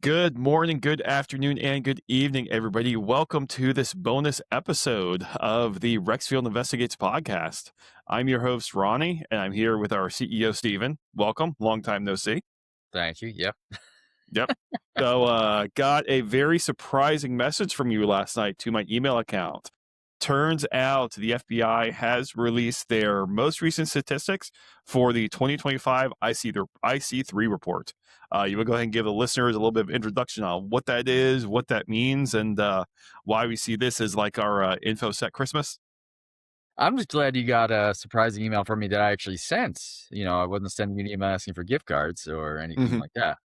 Good morning, good afternoon, and good evening, everybody. Welcome to this bonus episode of the Rexxfield Investigates podcast. I'm your host, Ronnie, and I'm here with our CEO, Steven. Welcome. Long time no see. Thank you. Yep. Yep. So, got a very surprising message from you last night to my email account. Turns out the FBI has released their most recent statistics for the 2025 IC3 report. You will go ahead and give the listeners a little bit of introduction on what that is, what that means, and why we see this as like our InfoSec Christmas. I'm just glad you got a surprising email from me that I actually sent. I wasn't sending you an email asking for gift cards or anything Mm-hmm. like that.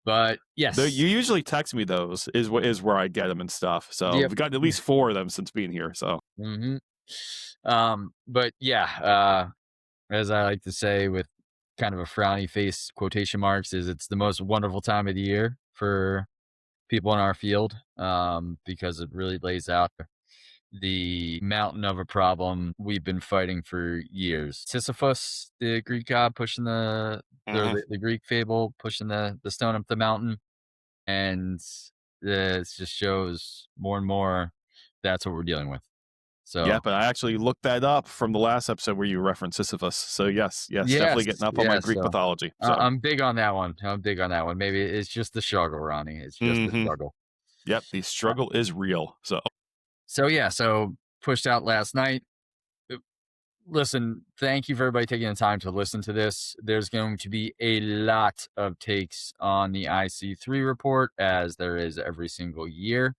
But Though yes. you usually text me those is where I get them and stuff. So Yep. we've gotten at least four of them since being here. So hmm but yeah, as I like to say with kind of a frowny face quotation marks, is it's the most wonderful time of the year for people in our field, because it really lays out the mountain of a problem we've been fighting for years. Sisyphus, the Greek god, pushing the Greek fable, pushing the stone up the mountain, and it just shows more and more that's what we're dealing with. yeah, So but I actually looked that up from the last episode where you referenced Sisyphus. So yes, yes, definitely getting up on my yes. Greek So mythology. So I'm big on that one. I'm big on that one. Maybe it's just the struggle, Ronnie. It's just the hmm struggle. yep, the Uh, struggle is real. So so yeah, so pushed out last night. Listen, thank you for everybody taking the time to listen to this. There's going to be a lot of takes on the IC3 report, as there is every single year.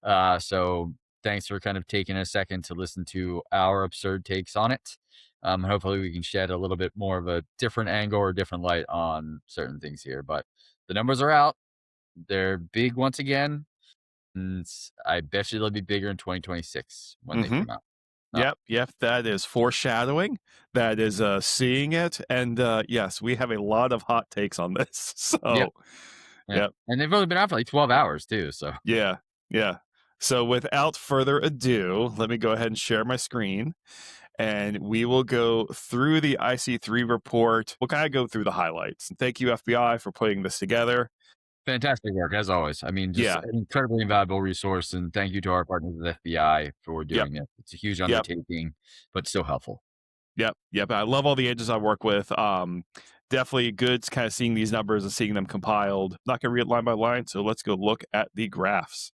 So thanks for kind of taking a second to listen to our absurd takes on it. Hopefully we can shed a little bit more of a different angle or different light on certain things here. But the numbers are out. They're big once again. And I bet you they'll be bigger in 2026 when they hmm come out. Uh, yep, that is foreshadowing. That is seeing it. And yes, we have a lot of hot takes on this. yep. So Yeah, yep, and they've only been out for, like, 12 hours too, so yeah, yeah. So without further ado, let me go ahead and share my screen. And we will go through the IC3 report. We'll kind of go through the highlights. Thank you, FBI, for putting this together. fantastic work as always. I mean, just Yeah, an incredibly invaluable resource, and thank you to our partners at FBI for yep, doing it. It's a huge yep, undertaking, but still helpful. yep. I love all the agents I work with. Definitely good kind of seeing these numbers and seeing them compiled. Not going to read it line by line, so let's go look at the graphs.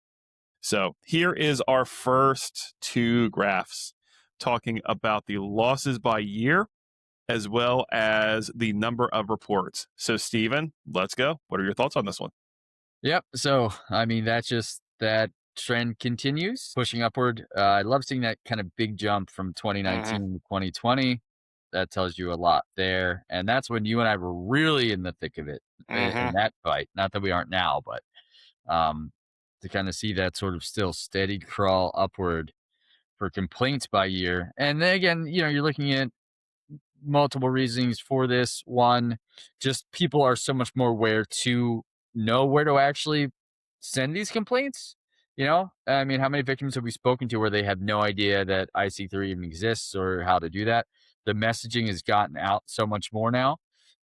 So here is our first two graphs talking about the losses by year as well as the number of reports. So, Stephen, let's go. What are your thoughts on this one? Yep, so, I mean, that trend continues, pushing upward. I love seeing that kind of big jump from Mhm, 2019 to 2020. That tells you a lot there, and that's when you and I were really in the thick of it, in mhm. that fight. Not that we aren't now, but, um, to kinda see that sort of still steady crawl upward for complaints by year. And then again, you're looking at multiple reasons for this. One, just people are so much more aware to know where to actually send these complaints. I mean, how many victims have we spoken to where they have no idea that IC3 even exists or how to do that? The messaging has gotten out so much more now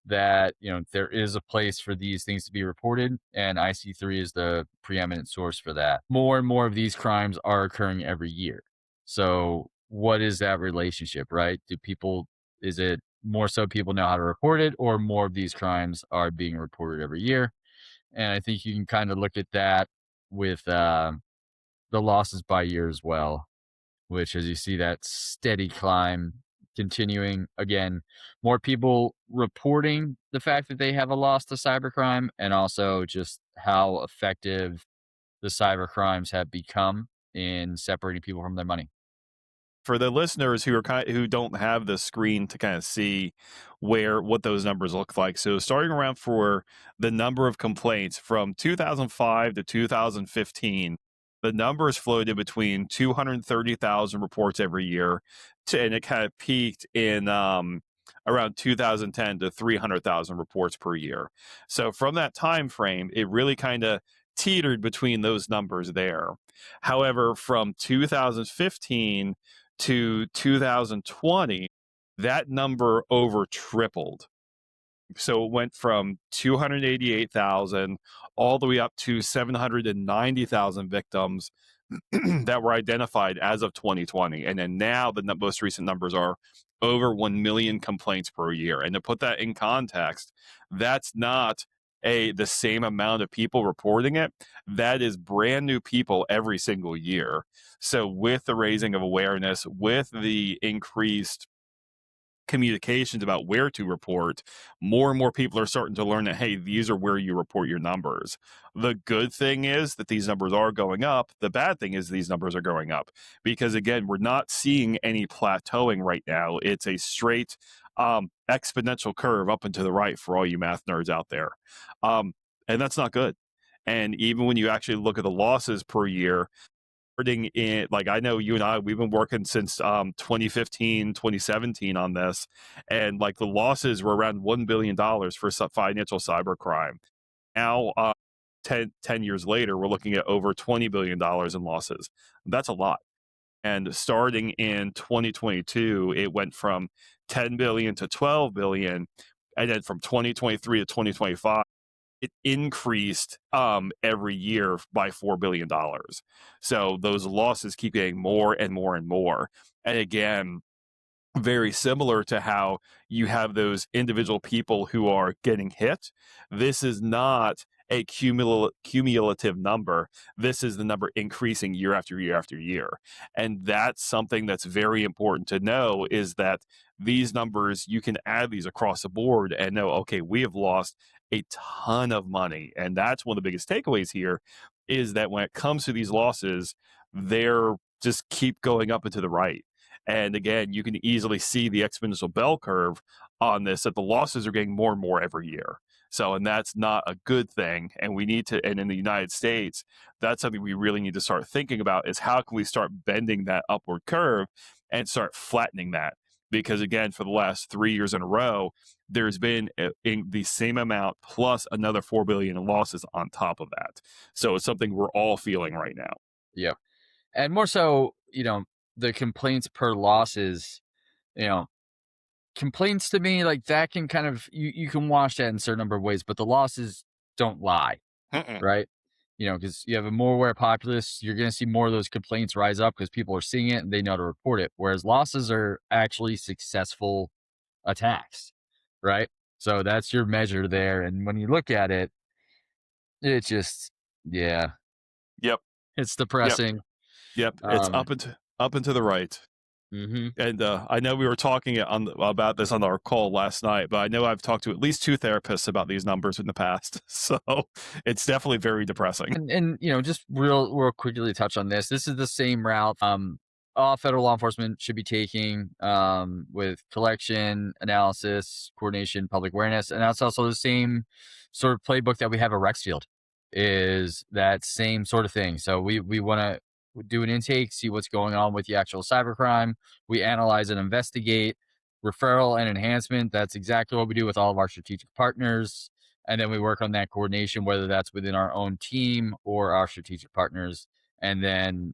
that, there is a place for these things to be reported, and IC3 is the preeminent source for that. More and more of these crimes are occurring every year. So, what is that relationship, right? Is it more so people know how to report it, or more of these crimes are being reported every year? And I think you can kind of look at that with the losses by year as well, which, as you see that steady climb continuing, again, more people reporting the fact that they have a loss to cybercrime, and also just how effective the cybercrimes have become in separating people from their money. For the listeners who don't have the screen to kind of see what those numbers look like. So starting around for the number of complaints from 2005 to 2015, the numbers floated between 230,000 reports every year, and it kind of peaked in around 2010 to 300,000 reports per year. So from that time frame, it really kind of teetered between those numbers there. However, from 2015 to 2020, that number over tripled. So it went from 288,000 all the way up to 790,000 victims that were identified as of 2020. And then now the most recent numbers are over 1 million complaints per year. And to put that in context, that's not the same amount of people reporting it. That is brand new people every single year. So with the raising of awareness, with the increased communications about where to report, more and more people are starting to learn that, hey, these are where you report your numbers. The good thing is that these numbers are going up. The bad thing is these numbers are going up because, again, we're not seeing any plateauing right now. It's a straight exponential curve up and to the right for all you math nerds out there. And that's not good. And even when you actually look at the losses per year, in, like, I know you and I, we've been working since 2015, 2017 on this, and like the losses were around $1 billion for financial cybercrime. Now, 10 years later, we're looking at over $20 billion in losses. That's a lot. And starting in 2022, it went from 10 billion to 12 billion. And then from 2023 to 2025, it increased every year by $4 billion. So those losses keep getting more and more and more. And again, very similar to how you have those individual people who are getting hit. This is not a cumulative number. This is the number increasing year after year after year. And that's something that's very important to know, is that these numbers, you can add these across the board and know, okay, we have lost a ton of money. And that's one of the biggest takeaways here, is that when it comes to these losses, they're just keep going up and to the right. And again, you can easily see the exponential bell curve on this, that the losses are getting more and more every year. So, and that's not a good thing. And we need to, and in the United States, that's something we really need to start thinking about, is how can we start bending that upward curve and start flattening that? Because again, for the last 3 years in a row, there's been in the same amount plus another 4 billion in losses on top of that. So it's something we're all feeling right now. Yeah. And more so, the complaints per losses, you know, complaints to me, like, that can kind of, you can wash that in a certain number of ways, but the losses don't lie, Mm-mm. right? Because you have a more aware populace, you're going to see more of those complaints rise up because people are seeing it and they know to report it. Whereas losses are actually successful attacks, right? So that's your measure there. And when you look at it, it just, yeah, Yep. it's Yep. depressing. Yep. It's Um, up and to the right. mhm. And I know we were talking about this on our call last night, but I know I've talked to at least two therapists about these numbers in the past. So it's definitely very depressing. And just real quickly touch on this. This is the same route all federal law enforcement should be taking with collection, analysis, coordination, public awareness, and that's also the same sort of playbook that we have at Rexfield. Is that same sort of thing? So we want to do an intake, see what's going on with the actual cybercrime. We analyze and investigate. Referral and enhancement. That's exactly what we do with all of our strategic partners. And then we work on that coordination, whether that's within our own team or our strategic partners. And then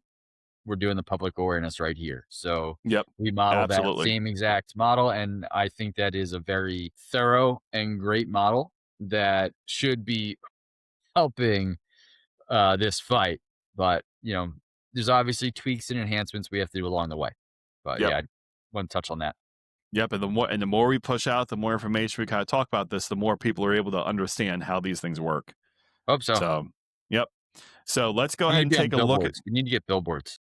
we're doing the public awareness right here. So Yep. we model that Absolutely. same exact model. And I think that is a very thorough and great model that should be helping this fight. But, there's obviously tweaks and enhancements we have to do along the way. But Yep. yeah, I want to touch on that. Yep. And the more we push out, the more information we kind of talk about this, the more people are able to understand how these things work. Hope so. So, yep. So let's go We ahead need and to get take a look at. billboards. We need to get billboards.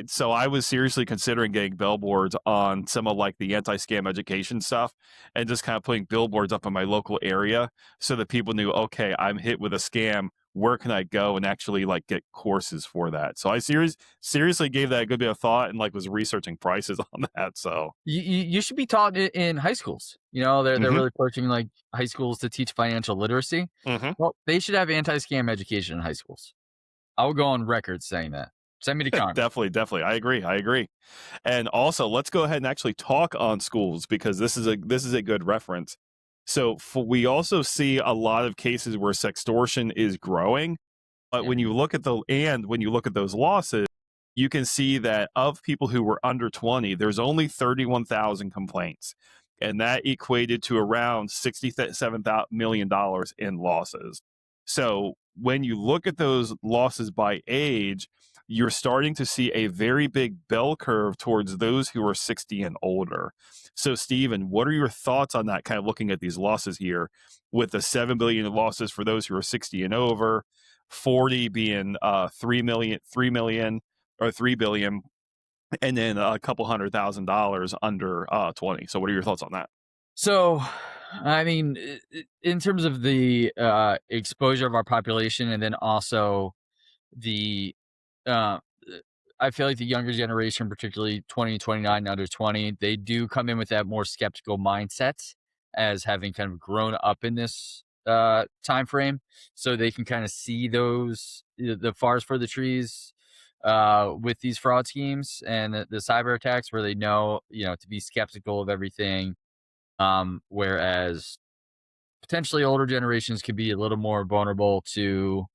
So I was seriously considering getting billboards on some of like the anti-scam education stuff, and just kind of putting billboards up in my local area so that people knew, okay, I'm hit with a scam. Where can I go and actually like get courses for that? So I seriously gave that a good bit of thought and like was researching prices on that. So You should be taught it in high schools. They're hmm really pushing like high schools to teach financial literacy. hmm Well, they should have anti-scam education in high schools. I will go on record saying that. Send me to Congress. definitely, I agree. And also, let's go ahead and actually talk on schools, because this is a good reference. So we also see a lot of cases where sextortion is growing. But Yeah. when you look at those losses, you can see that of people who were under 20, there's only 31,000 complaints. and that equated to around $67 million in losses. So when you look at those losses by age, you're starting to see a very big bell curve towards those who are 60 and older. So, Stephen, what are your thoughts on that? Kind of looking at these losses here, with the 7 billion in losses for those who are 60 and over, 40 being 3 million or 3 billion, and then a couple $100,000 under 20. So, what are your thoughts on that? So, I mean, in terms of the exposure of our population, and then also the, uh, I feel like the younger generation, particularly 20, 29, under 20, they do come in with that more skeptical mindset as having kind of grown up in this time frame, so they can kind of see those the forest for the trees with these fraud schemes and the cyber attacks, where they know, to be skeptical of everything. Whereas potentially older generations could be a little more vulnerable to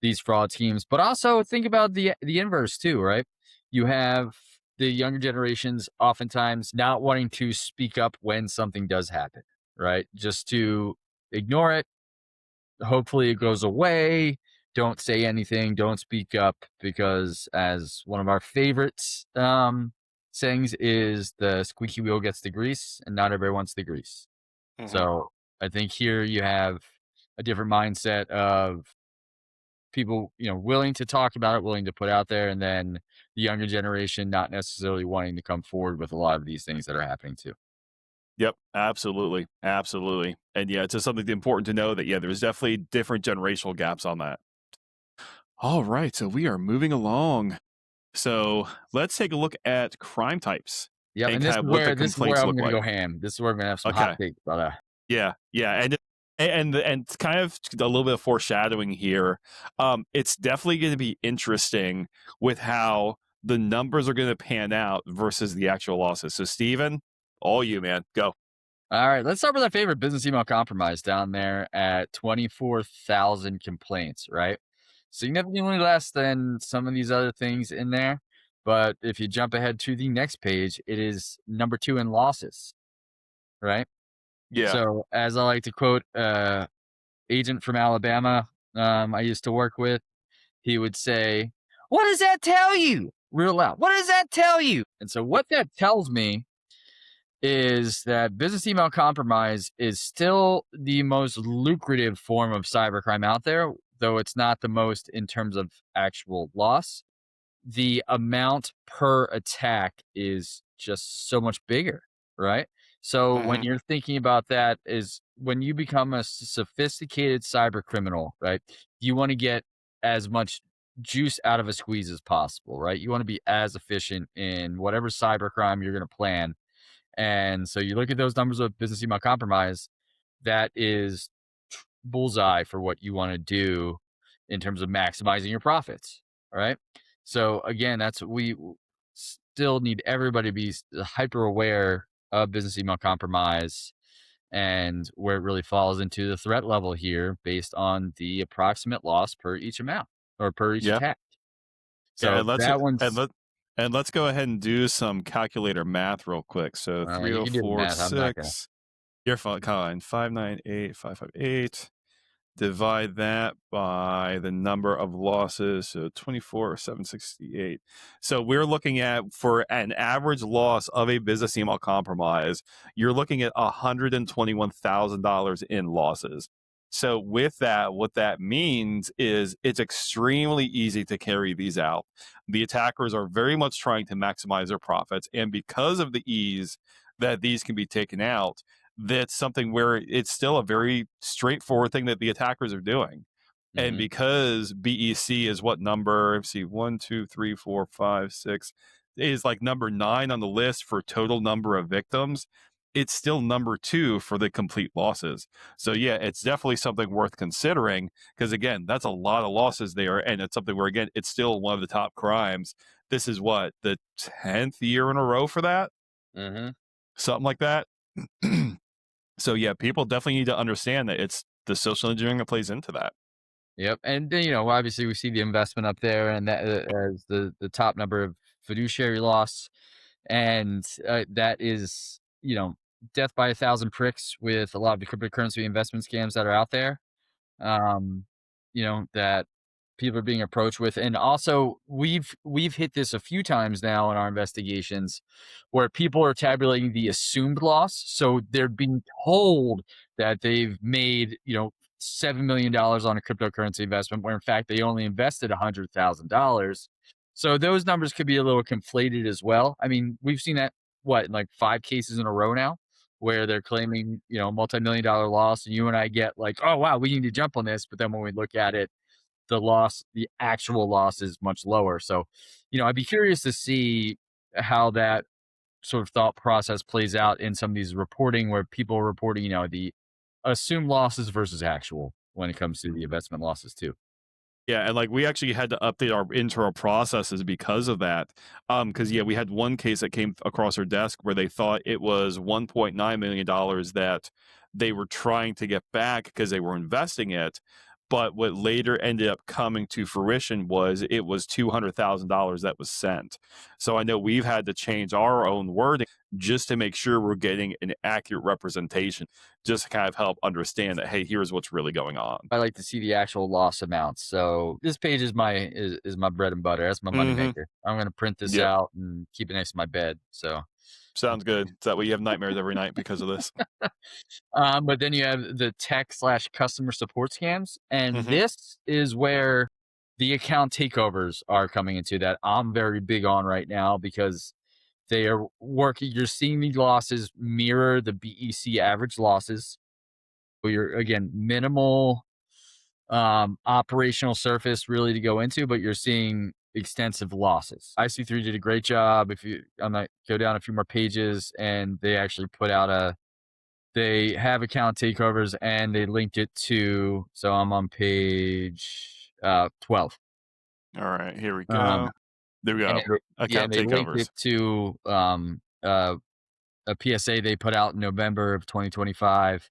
these fraud schemes. But also think about the inverse too, right? You have the younger generations oftentimes not wanting to speak up when something does happen, right? Just to ignore it. Hopefully it goes away. Don't say anything. Don't speak up, because as one of our favorites sayings is, the squeaky wheel gets the grease, and not everybody wants the grease. Hmm. So I think here you have a different mindset of people, willing to talk about it, willing to put out there, and then the younger generation not necessarily wanting to come forward with a lot of these things that are happening too. Yep, absolutely, absolutely, and yeah, it's just something important to know that there's definitely different generational gaps on that. All right, so we are moving along. So let's take a look at crime types Yep, and and this kind is of what where the this is where complaints I'm look gonna like. go ham. This is where I'm gonna have some hot Okay. takes, but Yeah, yeah, and it's kind of a little bit of foreshadowing here. It's definitely going to be interesting with how the numbers are going to pan out versus the actual losses. So, Steven, all you, man, go. all right, let's start with our favorite business email compromise down there at 24,000 complaints, right? Significantly less than some of these other things in there. But if you jump ahead to the next page, it is number 2 in losses, right? Yeah. So, as I like to quote agent from Alabama I used to work with, he would say, "What does that tell you?" Real loud. "What does that tell you?" And so, what that tells me is that business email compromise is still the most lucrative form of cybercrime out there, though it's not the most in terms of actual loss. The amount per attack is just so much bigger, right? So when Hmm. you're thinking about that, is when you become a sophisticated cyber criminal, right? You want to get as much juice out of a squeeze as possible, right? You want to be as efficient in whatever cyber crime you're going to plan, and so you look at those numbers of business email compromise, that is bullseye for what you want to do in terms of maximizing your profits. All right. So again, that's what still need everybody to be hyper aware of business email compromise and where it really falls into the threat level here based on the approximate loss per each amount or per each Yeah. attack. Yeah. So And let's, that and one's, let, and let's go ahead and do some calculator math real quick. So you can do the math. I'm not going to. 3046, your phone, Colin, 598,558. Divide that by the number of losses, so 24,768. So we're looking at, for an average loss of a business email compromise, you're looking at $121,000 in losses. So with that, what that means is it's extremely easy to carry these out. The attackers are very much trying to maximize their profits, and because of the ease that these can be taken out, that's something where it's still a very straightforward thing that the attackers are doing. And Mhm. because BEC is what number? Let's see, one, two, three, four, five, six, is like number 9 on the list for total number of victims. It's still number 2 for the complete losses. So yeah, it's definitely something worth considering, because again, that's a lot of losses there, and it's something where again, it's still one of the top crimes. This is what, the 10th year in a row for that, Mhm. something like that. So yeah, people definitely need to understand that it's the social engineering that plays into that. Yep, and then, obviously we see the investment up there, and that as the top number of fiduciary loss, and that is, death by a thousand pricks with a lot of the cryptocurrency investment scams that are out there. um, that people are being approached with. And also we've hit this a few times now in our investigations where people are tabulating the assumed loss. So they're being told that they've made, $7 million on a cryptocurrency investment, where in fact they only invested $100,000. So those numbers could be a little conflated as well. I mean, we've seen that in like 5 cases in a row now where they're claiming, multi-million dollar loss, and you and I get like, oh wow, we need to jump on this. But then when we look at it, the actual loss is much lower. So, I'd be curious to see how that sort of thought process plays out in some of these reporting where people are reporting, the assumed losses versus actual when it comes to the investment losses too. Yeah, and like we actually had to update our internal processes because of that. Because yeah, we had one case that came across our desk where they thought it was $1.9 million that they were trying to get back because they were investing it. But what later ended up coming to fruition was it was $200,000 that was sent. So I know we've had to change our own wording just to make sure we're getting an accurate representation, just to kind of help understand that, hey, here's what's really going on. I like to see the actual loss amounts. So this page is my bread and butter. That's my Hmm. moneymaker. I'm gonna print this Yep. out and keep it next to my bed. So Sounds good. Is that way you have nightmares every night because of this? but then you have the tech slash customer support scams. And Hmm. this is where the account takeovers are coming into that I'm very big on right now because they are working. You're seeing the losses mirror the BEC average losses. So you're again minimal operational surface really to go into, but you're seeing extensive losses. IC3 did a great job. If you I might go down a few more pages, and they actually put out they have account takeovers and they linked it to, so I'm on page 12. All right, here we Um go. There we and go. yeah, Account they linked takeovers. it to a PSA they put out in November of 2025.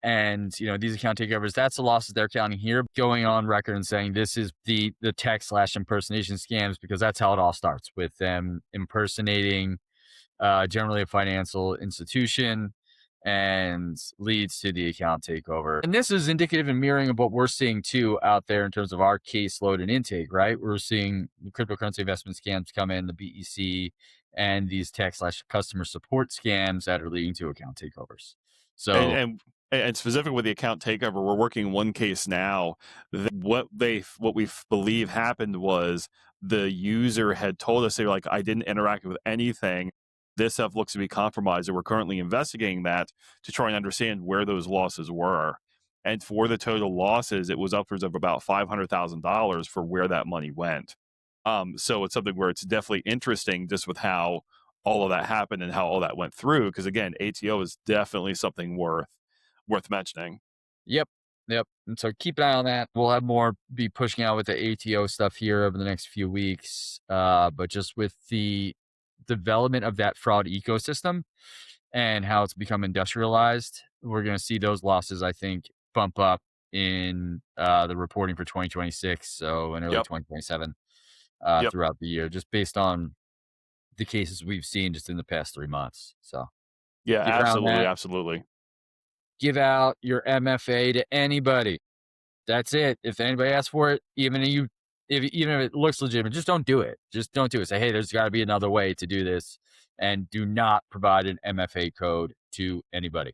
And these account takeovers, that's the losses they're counting here, going on record and saying this is the tech slash impersonation scams, because that's how it all starts with them impersonating generally a financial institution, and leads to the account takeover. And this is indicative and mirroring of what we're seeing too out there in terms of our caseload and intake, right? We're seeing cryptocurrency investment scams come in, the BEC, and these tech slash customer support scams that are leading to account takeovers. And So, and specific with the account takeover, we're working one case now that what we believe happened was the user had told us, they were like, I didn't interact with anything. This stuff looks to be compromised, and we're currently investigating that to try and understand where those losses were. And for the total losses, it was upwards of about $500,000 for where that money went. So it's something where it's definitely interesting just with how all of that happened and how all that went through. Because again, ATO is definitely something worth mentioning. yep, yep. And so keep an eye on that. We'll have more be pushing out with the ATO stuff here over the next few weeks. But just with the development of that fraud ecosystem and how it's become industrialized, we're going to see those losses, I think, bump up in the reporting for 2026, so in early Yep. 2027, Yep. throughout the year, just based on the cases we've seen just in the past 3 months. So Yeah. keep an eye on Absolutely. that. Absolutely. Give out your MFA to anybody. That's it. If anybody asks for it, even if it looks legitimate, just don't do it. Just don't do it. Say, hey, there's got to be another way to do this, and do not provide an MFA code to anybody.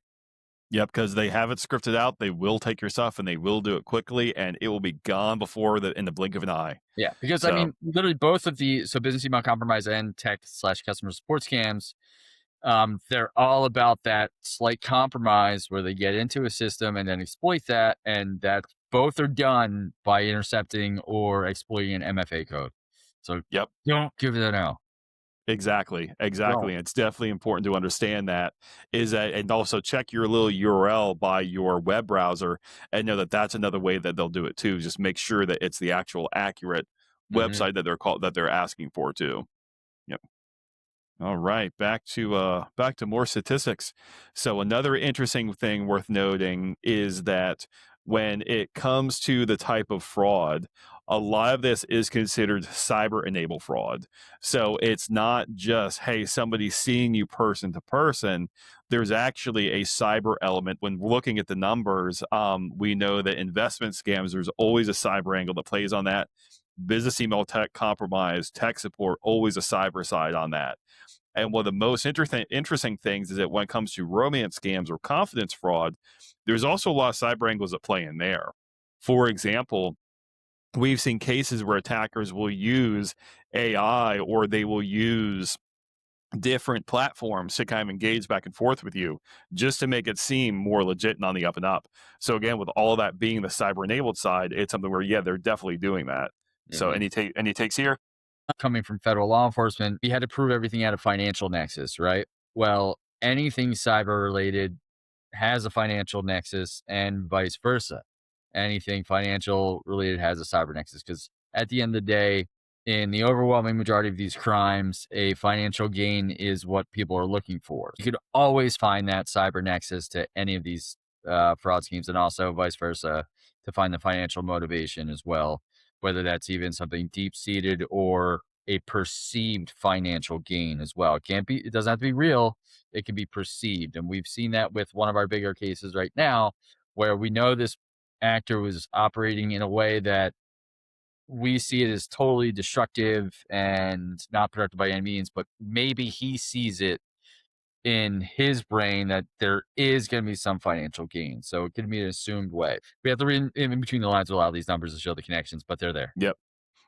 Yep. Because they have it scripted out. They will take your stuff and they will do it quickly, and it will be gone before the in the blink of an eye. Yeah, because I So mean, literally both of the business email compromise and tech slash customer support scams, they're all about that slight compromise where they get into a system and then exploit that, and that both are done by intercepting or exploiting an MFA code. So yep. don't give it a no. Exactly, Don't. exactly. It's definitely important to understand that is that, and also check your little URL by your web browser and know that that's another way that they'll do it too. Just make sure that it's the actual accurate Hmm. website that they're asking for too. Yep. All right, back to more statistics. So another interesting thing worth noting is that when it comes to the type of fraud, a lot of this is considered cyber enabled fraud. So it's not just, hey, somebody seeing you person to person. There's actually a cyber element. When looking at the numbers, we know that investment scams, there's always a cyber angle that plays on that. Business email tech compromise, tech support, always a cyber side on that. And one of the most interesting things is that when it comes to romance scams or confidence fraud, there's also a lot of cyber angles that play in there. For example, we've seen cases where attackers will use AI or they will use different platforms to kind of engage back and forth with you just to make it seem more legit and on the up and up. So again, with all of that being the cyber enabled side, it's something where, yeah, they're definitely doing that. So Mhm. any takes here? Coming from federal law enforcement, we had to prove everything at a financial nexus, right? Well, anything cyber related has a financial nexus and vice versa. Anything financial related has a cyber nexus because at the end of the day, in the overwhelming majority of these crimes, a financial gain is what people are looking for. You could always find that cyber nexus to any of these fraud schemes, and also vice versa to find the financial motivation as well, whether that's even something deep seated or a perceived financial gain as well. It doesn't have to be real, it can be perceived. And we've seen that with one of our bigger cases right now, where we know this actor was operating in a way that we see it as totally destructive and not productive by any means, but maybe he sees it in his brain that there is going to be some financial gain. So it can be an assumed way. We have to read in between the lines of a lot of these numbers to show the connections, but they're there. Yep.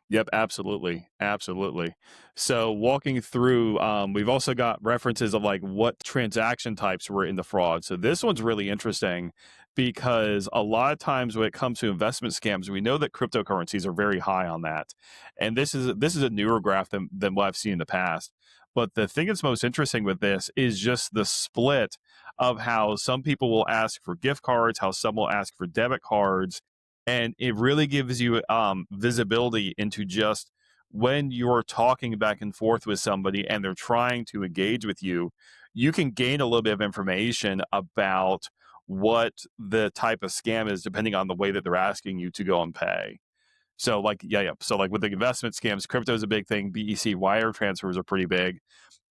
Yep, absolutely, absolutely. So walking through, we've also got references of like what transaction types were in the fraud. So this one's really interesting because a lot of times when it comes to investment scams, we know that cryptocurrencies are very high on that, and this is a newer graph than what I've seen in the past. But the thing that's most interesting with this is just the split of how some people will ask for gift cards, how some will ask for debit cards, and it really gives you visibility into just when you're talking back and forth with somebody and they're trying to engage with you, you can gain a little bit of information about what the type of scam is depending on the way that they're asking you to go and pay. So like yeah. So like with the investment scams, crypto is a big thing. BEC wire transfers are pretty big.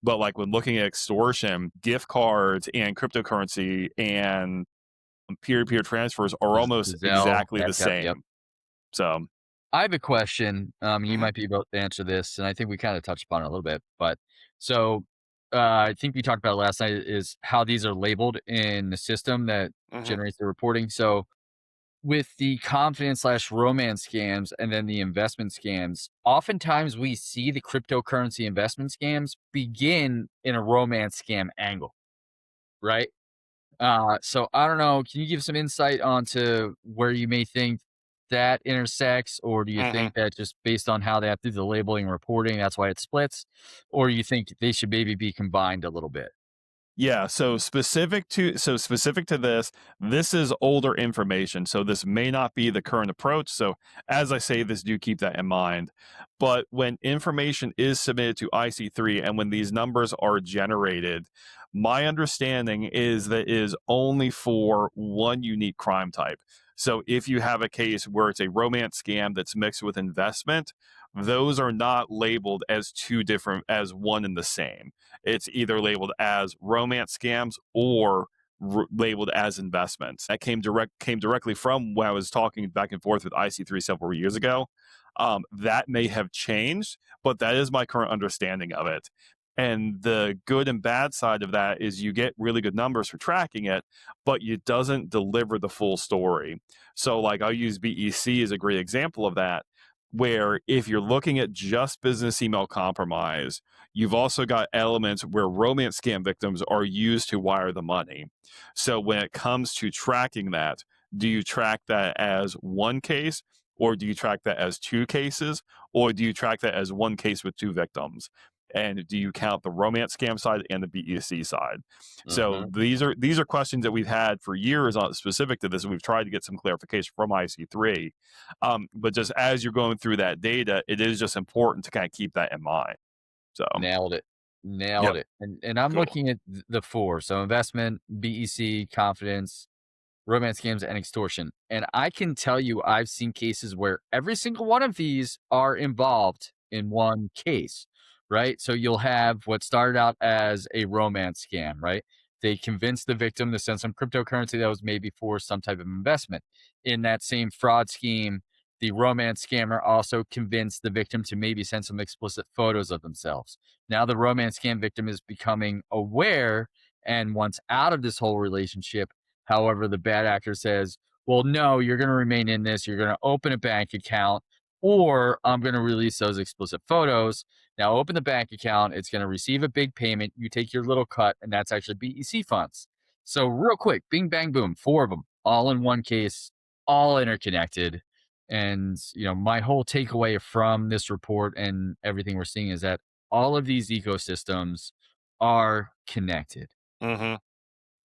But like when looking at extortion, gift cards and cryptocurrency and peer-to-peer transfers are almost Zelle, exactly the Cash App, yep. same. So, I have a question. You mhm, might be able to answer this, and I think we kind of touched upon it a little bit. But so I think we talked about it last night is how these are labeled in the system that mhm, generates the reporting. So with the confidence slash romance scams and then the investment scams, oftentimes we see the cryptocurrency investment scams begin in a romance scam angle, right? So I don't know. Can you give some insight onto where you may think that intersects, or do you mhm. think that just based on how they have to do the labeling and reporting, that's why it splits, or you think they should maybe be combined a little bit? Yeah, specific to this, this is older information, so this may not be the current approach. So as I say this, do keep that in mind. But when information is submitted to IC3 and when these numbers are generated, my understanding is that it is only for one unique crime type. So if you have a case where it's a romance scam that's mixed with investment, those are not labeled as two different as one and the same. It's either labeled as romance scams or labeled as investments. That came directly from when I was talking back and forth with IC3 several years ago. That may have changed, but that is my current understanding of it. And the good and bad side of that is you get really good numbers for tracking it, but it doesn't deliver the full story. So, like, I'll use BEC as a great example of that, where if you're looking at just business email compromise, you've also got elements where romance scam victims are used to wire the money. So when it comes to tracking that, do you track that as one case, or do you track that as two cases, or do you track that as one case with two victims? And do you count the romance scam side and the BEC side? So Hmm. these are questions that we've had for years on specific to this, and we've tried to get some clarification from IC3. But just as you're going through that data, it is just important to kind of keep that in mind. So, Nailed it. Nailed yep, it. And I'm cool. looking at the four. So investment, BEC, confidence, romance scams, and extortion. And I can tell you, I've seen cases where every single one of these are involved in one case, right? So you'll have what started out as a romance scam, right? They convinced the victim to send some cryptocurrency that was maybe for some type of investment. In that same fraud scheme, the romance scammer also convinced the victim to maybe send some explicit photos of themselves. Now the romance scam victim is becoming aware and wants out of this whole relationship. However, the bad actor says, well, no, you're going to remain in this. You're going to open a bank account, or I'm going to release those explicit photos. Now, open the bank account. It's going to receive a big payment. You take your little cut, and that's actually BEC funds. So, real quick, bing, bang, boom, four of them, all in one case, all interconnected. And, my whole takeaway from this report and everything we're seeing is that all of these ecosystems are connected. Mhm.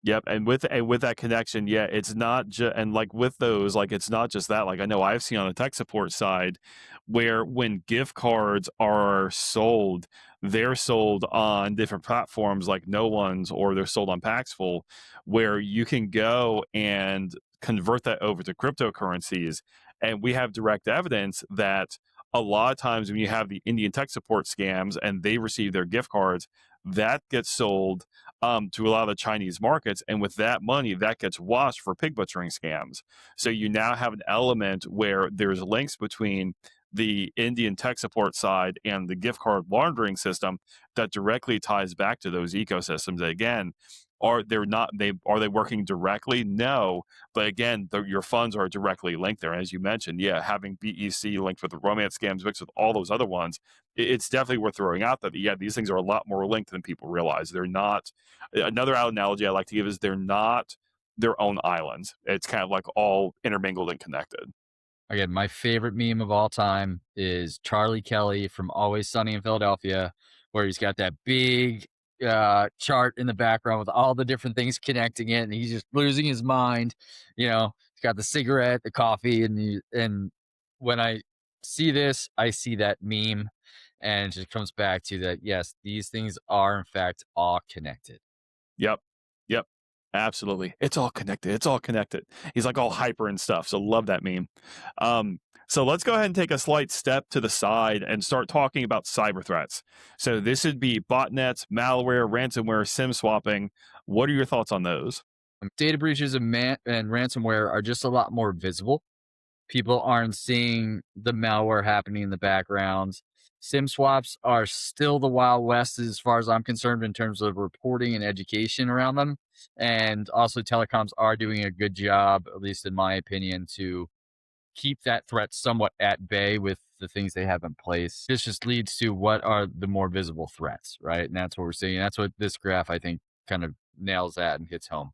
Yep, and with that connection, yeah, it's not just and like with those, like it's not just that. Like I know I've seen on the tech support side where when gift cards are sold, they're sold on different platforms like No One's or they're sold on Paxful, where you can go and convert that over to cryptocurrencies. And we have direct evidence that a lot of times when you have the Indian tech support scams and they receive their gift cards, that gets sold to a lot of the Chinese markets. And with that money, that gets washed for pig butchering scams. So you now have an element where there's links between the Indian tech support side and the gift card laundering system that directly ties back to those ecosystems. Again, are they working directly? No, but again, your funds are directly linked there. As you mentioned, yeah, having BEC linked with the romance scams mixed with all those other ones, it's definitely worth throwing out that yeah, these things are a lot more linked than people realize. They're not. Another analogy I like to give is they're not their own islands. It's kind of like all intermingled and connected. Again, my favorite meme of all time is Charlie Kelly from Always Sunny in Philadelphia, where he's got that big chart in the background with all the different things connecting it, and he's just losing his mind. He's got the cigarette, the coffee, and when I see this, I see that meme, and it just comes back to that. Yes, these things are in fact all connected. Yep. Yep. Absolutely. It's all connected. It's all connected. He's like all hyper and stuff. So love that meme. So let's go ahead and take a slight step to the side and start talking about cyber threats. So this would be botnets, malware, ransomware, SIM swapping. What are your thoughts on those? Data breaches and ransomware are just a lot more visible. People aren't seeing the malware happening in the background. SIM swaps are still the Wild West as far as I'm concerned in terms of reporting and education around them. And also, telecoms are doing a good job, at least in my opinion, to keep that threat somewhat at bay with the things they have in place. This just leads to what are the more visible threats, right? And that's what we're seeing. That's what this graph, I think, kind of nails that and hits home.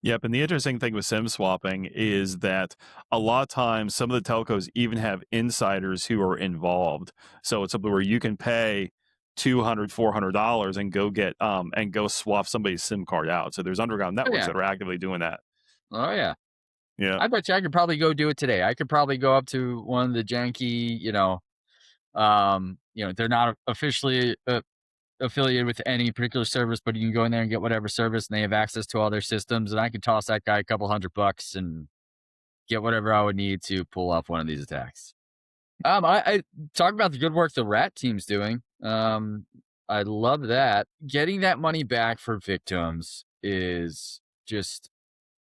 Yep, and the interesting thing with SIM swapping is that a lot of times some of the telcos even have insiders who are involved. So it's something where you can pay $200, $400 and go get and go swap somebody's SIM card out. So there's underground Oh, networks yeah. that are actively doing that. Oh, yeah. Yeah. I bet you I could probably go do it today. I could probably go up to one of the janky, they're not officially affiliated with any particular service, but you can go in there and get whatever service, and they have access to all their systems. And I could toss that guy a couple $100 and get whatever I would need to pull off one of these attacks. I talk about the good work the rat team's doing. I love that. Getting that money back for victims is just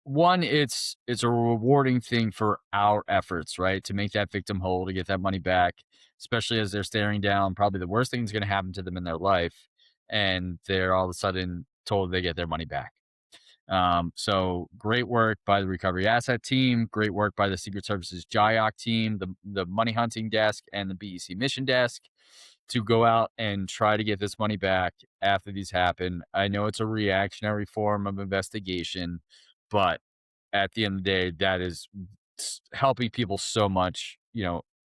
one, it's a rewarding thing for our efforts, right? To make that victim whole, to get that money back, especially as they're staring down probably the worst thing that's going to happen to them in their life, and they're all of a sudden told they get their money back. So great work by the recovery asset team, great work by the Secret Services JIOC team, the money hunting desk, and the BEC mission desk to go out and try to get this money back after these happen. I know it's a reactionary form of investigation, but at the end of the day, that is helping people so much,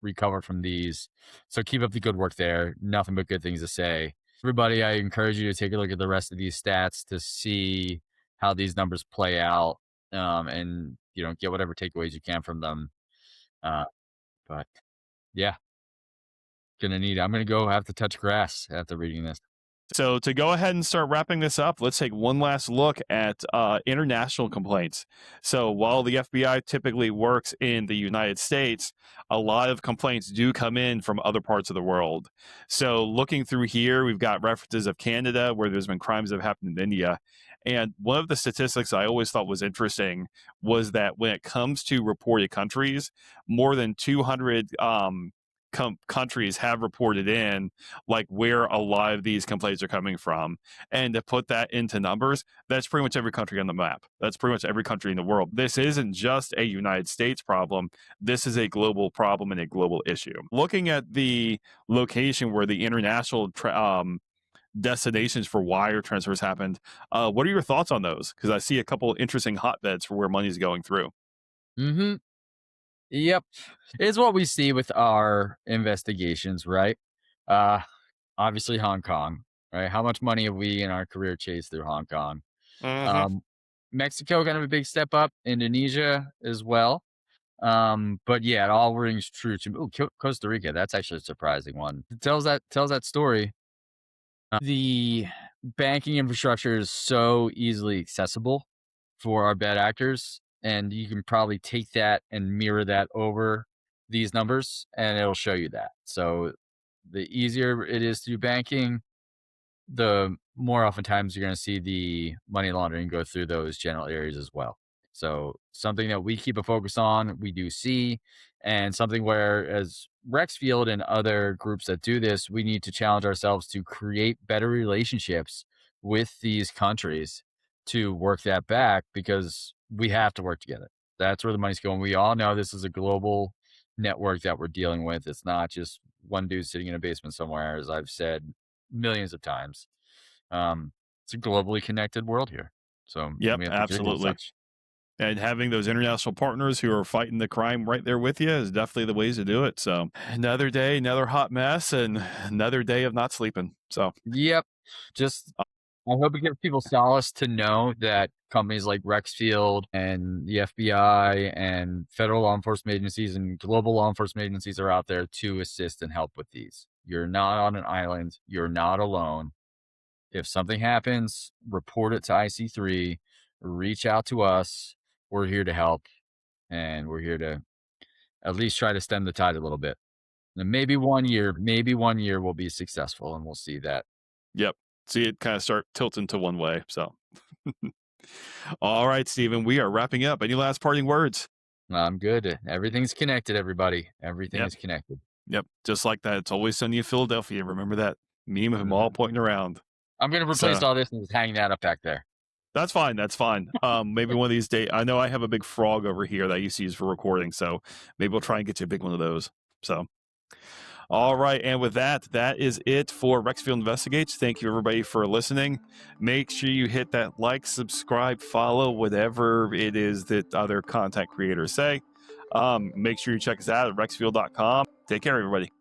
recover from these. So keep up the good work there. Nothing but good things to say. Everybody, I encourage you to take a look at the rest of these stats to see how these numbers play out, and get whatever takeaways you can from them. Uh, but yeah, I'm gonna go have to touch grass after reading this. So to go ahead and start wrapping this up, let's take one last look at international complaints. So while the FBI typically works in the United States, a lot of complaints do come in from other parts of the world. So looking through here, we've got references of Canada where there's been crimes that have happened in India. And one of the statistics I always thought was interesting was that when it comes to reported countries, more than 200 countries have reported in like where a lot of these complaints are coming from. And to put that into numbers, that's pretty much every country on the map. That's pretty much every country in the world. This isn't just a United States problem. This is a global problem and a global issue. Looking at the location where the international destinations for wire transfers happened, what are your thoughts on those? Because I see a couple interesting hotbeds for where money's going through. Mm-hmm. Yep. It's what we see with our investigations, right? Uh, Obviously Hong Kong, right? How much money have we in our career chased through Hong Kong? Mm-hmm. Um, Mexico, kind of a big step up. Indonesia as well. But yeah, it all rings true to me. Costa Rica. That's actually a surprising one. It tells that story. The banking infrastructure is so easily accessible for our bad actors, and you can probably take that and mirror that over these numbers, and it'll show you that. So the easier it is to do banking, the more oftentimes you're going to see the money laundering go through those general areas as well. So something that we keep a focus on, we do see, and something where as Rexfield and other groups that do this, we need to challenge ourselves to create better relationships with these countries to work that back because we have to work together. That's where the money's going. We all know this is a global network that we're dealing with. It's not just one dude sitting in a basement somewhere, as I've said millions of times. It's a globally connected world here, so Yep, we have to treat it as absolutely. such. And having those international partners who are fighting the crime right there with you is definitely the ways to do it. So another day, another hot mess, and another day of not sleeping. So Yep. Just I hope it gives people solace to know that companies like Rexfield and the FBI and federal law enforcement agencies and global law enforcement agencies are out there to assist and help with these. You're not on an island. You're not alone. If something happens, report it to IC3, reach out to us. We're here to help, and we're here to at least try to stem the tide a little bit. And maybe 1 year we'll be successful and we'll see that. yep, see it kind of start tilting to one way. So all right, Stephen, we are wrapping up. Any last parting words? I'm good. Everything's connected, everybody. Everything Yep, is connected. yep, just like that. It's always sunny in Philadelphia. Remember that meme of them all Mhm. pointing around. I'm going to replace So all this and just hang that up back there. that's fine. That's fine. Maybe one of these days. I know I have a big frog over here that I used to use for recording. So maybe we'll try and get you a big one of those. So all right. And with that, that is it for Rexfield Investigates. Thank you, everybody, for listening. Make sure you hit that like, subscribe, follow, whatever it is that other content creators say. Make sure you check us out at rexfield.com. Take care, everybody.